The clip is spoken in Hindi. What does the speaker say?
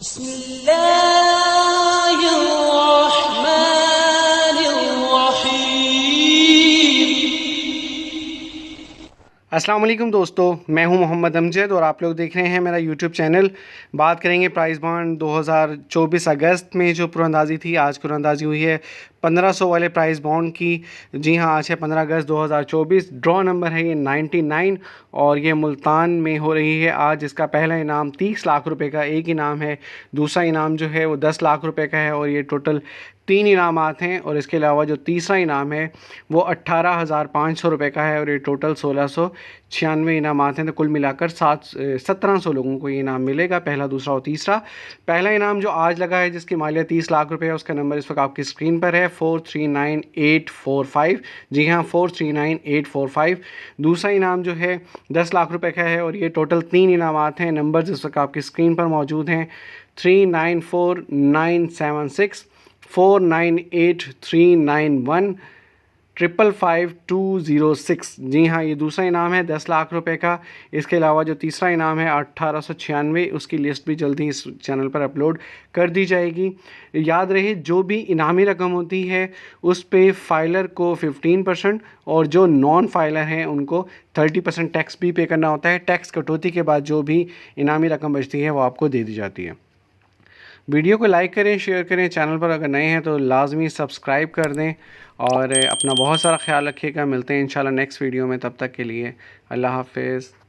अस्सलाम वालेकुम दोस्तों, मैं हूं मोहम्मद अमजद और आप लोग देख रहे हैं मेरा यूट्यूब चैनल। बात करेंगे प्राइस बॉन्ड 2024 अगस्त में जो पुरंदाजी थी। आज पुरंदाजी हुई है 1500 वाले प्राइस बॉन्ड की। जी हां, आज है 15 अगस्त 2024। ड्रॉ नंबर है ये 99 और ये मुल्तान में हो रही है आज। इसका पहला इनाम 30 लाख रुपए का एक इनाम है, दूसरा इनाम जो है वो 10 लाख रुपए का है और ये टोटल 3 इनामात हैं। और इसके अलावा जो तीसरा इनाम है वो 18,500 रुपये का है और ये टोटल 1696 इनामात हैं। तो कुल मिलाकर 1700 लोगों को ये इनाम मिलेगा, पहला, दूसरा और तीसरा। पहला इनाम जो आज लगा है जिसकी मालियत 30 लाख रुपये है, उसका नंबर इस वक्त आपकी स्क्रीन पर है 439845। जी हाँ, 439845। दूसरा इनाम जो है 10 लाख रुपये का है और ये टोटल 3 इनामात हैं। नंबर इस वक्त आपकी स्क्रीन पर मौजूद हैं 394976, 498391, 555206। जी हाँ, ये दूसरा इनाम है 10 लाख रुपए का। इसके अलावा जो तीसरा इनाम है 1896, उसकी लिस्ट भी जल्दी इस चैनल पर अपलोड कर दी जाएगी। याद रहे, जो भी इनामी रकम होती है उस पे फाइलर को 15% और जो नॉन फाइलर हैं उनको 30% टैक्स भी पे करना होता है। टैक्स कटौती के बाद जो भी इनामी रकम बचती है वो आपको दे दी जाती है। वीडियो को लाइक करें, शेयर करें। चैनल पर अगर नए हैं तो लाजमी सब्सक्राइब कर दें और अपना बहुत सारा ख्याल रखिएगा। मिलते हैं इंशाल्लाह नेक्स्ट वीडियो में, तब तक के लिए अल्लाह हाफ़िज़।